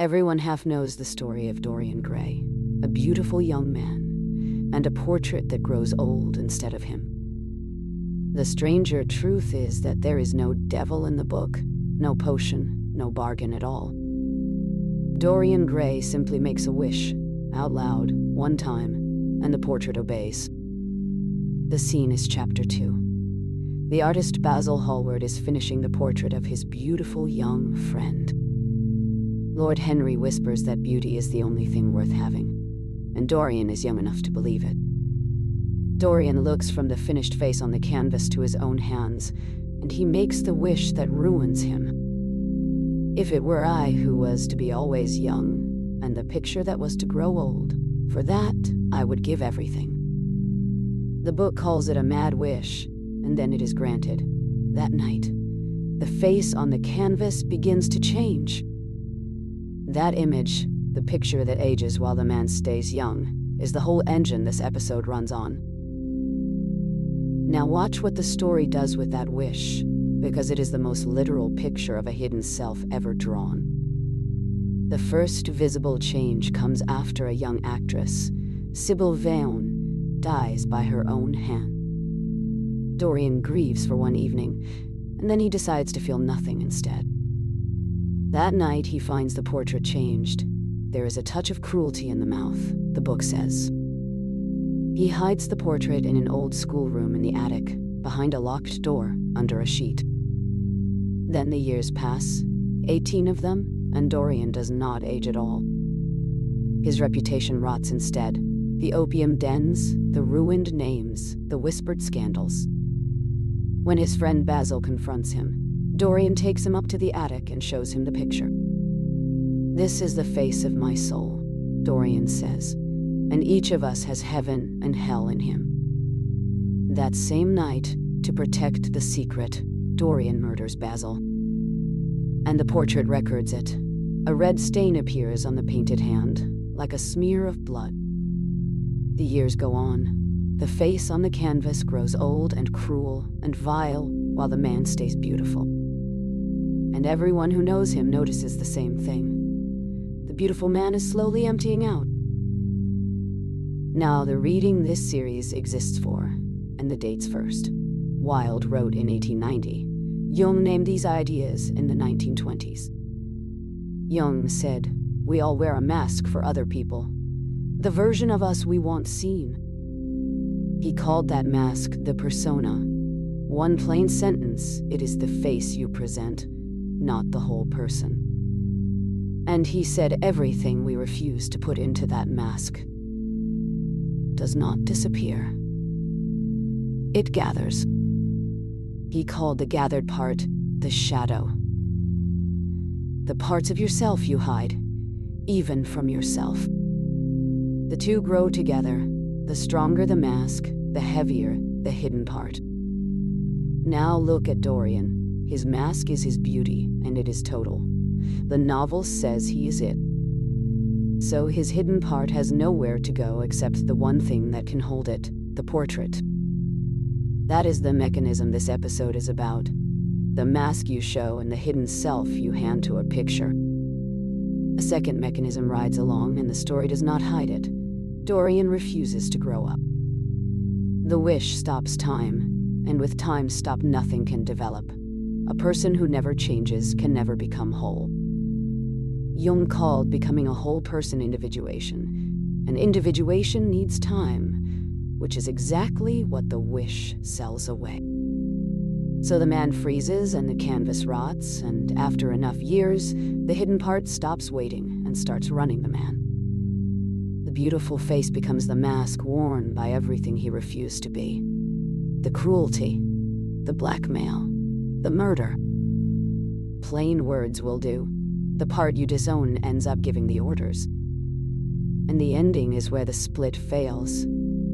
Everyone half knows the story of Dorian Gray, a beautiful young man, and a portrait that grows old instead of him. The stranger truth is that there is no devil in the book, no potion, no bargain at all. Dorian Gray simply makes a wish, out loud, one time, and the portrait obeys. The scene is Chapter 2. The artist Basil Hallward is finishing the portrait of his beautiful young friend. Lord Henry whispers that beauty is the only thing worth having, and Dorian is young enough to believe it. Dorian looks from the finished face on the canvas to his own hands, and he makes the wish that ruins him. If it were I who was to be always young, and the picture that was to grow old, for that I would give everything. The book calls it a mad wish, and then it is granted. That night, the face on the canvas begins to change. That image, the picture that ages while the man stays young, is the whole engine this episode runs on. Now watch what the story does with that wish, because it is the most literal picture of a hidden self ever drawn. The first visible change comes after a young actress, Sybil Vane, dies by her own hand. Dorian grieves for one evening, and then he decides to feel nothing instead. That night, he finds the portrait changed. There is a touch of cruelty in the mouth, the book says. He hides the portrait in an old schoolroom in the attic, behind a locked door, under a sheet. Then the years pass, 18 of them, and Dorian does not age at all. His reputation rots instead. The opium dens, the ruined names, the whispered scandals. When his friend Basil confronts him, Dorian takes him up to the attic and shows him the picture. "This is the face of my soul," Dorian says, "and each of us has heaven and hell in him." That same night, to protect the secret, Dorian murders Basil. And the portrait records it. A red stain appears on the painted hand, like a smear of blood. The years go on. The face on the canvas grows old and cruel and vile, while the man stays beautiful. And everyone who knows him notices the same thing. The beautiful man is slowly emptying out. Now, the reading this series exists for, and the dates first. Wilde wrote in 1890. Jung named these ideas in the 1920s. Jung said, "We all wear a mask for other people, the version of us we want seen." He called that mask the persona. One plain sentence, it is the face you present, not the whole person. And he said everything we refuse to put into that mask does not disappear. It gathers. He called the gathered part the shadow. The parts of yourself you hide, even from yourself. The two grow together. The stronger the mask, the heavier the hidden part. Now look at Dorian. His mask is his beauty, and it is total. The novel says he is it. So his hidden part has nowhere to go except the one thing that can hold it, the portrait. That is the mechanism this episode is about. The mask you show and the hidden self you hand to a picture. A second mechanism rides along, and the story does not hide it. Dorian refuses to grow up. The wish stops time, and with time stopped, nothing can develop. A person who never changes can never become whole. Jung called becoming a whole person individuation, and individuation needs time, which is exactly what the wish sells away. So the man freezes and the canvas rots, and after enough years, the hidden part stops waiting and starts running the man. The beautiful face becomes the mask worn by everything he refused to be. The cruelty, the blackmail, the murder. Plain words will do. The part you disown ends up giving the orders. And the ending is where the split fails,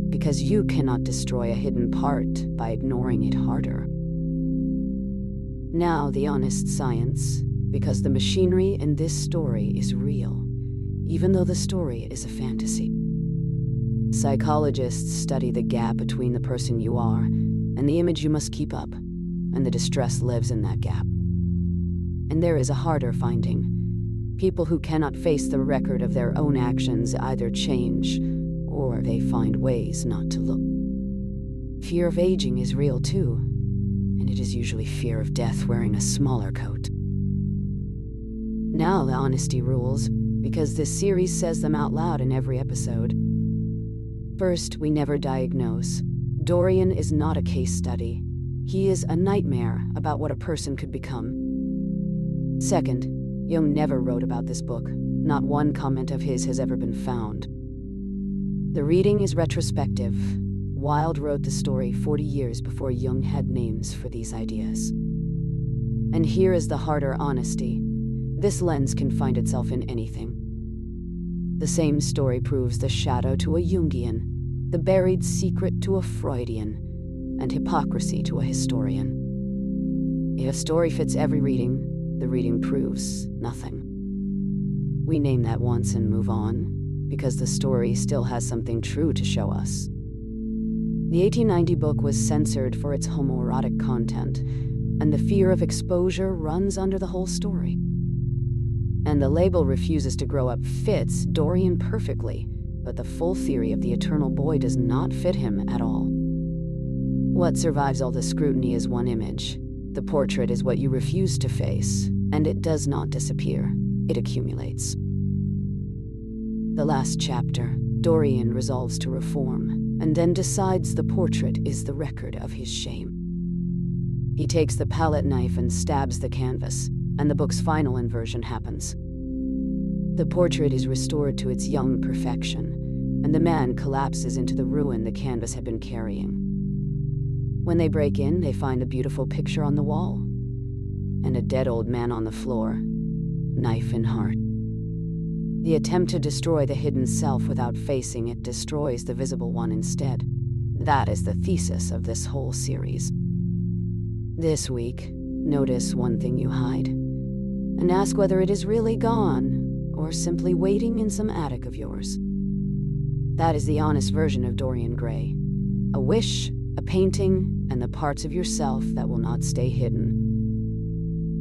because you cannot destroy a hidden part by ignoring it harder. Now the honest science, because the machinery in this story is real, even though the story is a fantasy. Psychologists study the gap between the person you are and the image you must keep up, and the distress lives in that gap. And there is a harder finding. People who cannot face the record of their own actions either change or they find ways not to look. Fear of aging is real too, and it is usually fear of death wearing a smaller coat. Now the honesty rules, because this series says them out loud in every episode. First, we never diagnose. Dorian is not a case study. He is a nightmare about what a person could become. Second, Jung never wrote about this book. Not one comment of his has ever been found. The reading is retrospective. Wilde wrote the story 40 years before Jung had names for these ideas. And here is the harder honesty. This lens can find itself in anything. The same story proves the shadow to a Jungian, the buried secret to a Freudian, and hypocrisy to a historian. If a story fits every reading, the reading proves nothing. We name that once and move on, because the story still has something true to show us. The 1890 book was censored for its homoerotic content, and the fear of exposure runs under the whole story. And the label refuses to grow up fits Dorian perfectly, but the full theory of the eternal boy does not fit him at all. What survives all the scrutiny is one image. The portrait is what you refuse to face, and it does not disappear. It accumulates. The last chapter, Dorian resolves to reform, and then decides the portrait is the record of his shame. He takes the palette knife and stabs the canvas, and the book's final inversion happens. The portrait is restored to its young perfection, and the man collapses into the ruin the canvas had been carrying. When they break in, they find a beautiful picture on the wall, and a dead old man on the floor, knife in heart. The attempt to destroy the hidden self without facing it destroys the visible one instead. That is the thesis of this whole series. This week, notice one thing you hide, and ask whether it is really gone, or simply waiting in some attic of yours. That is the honest version of Dorian Gray. A wish, a painting, and the parts of yourself that will not stay hidden.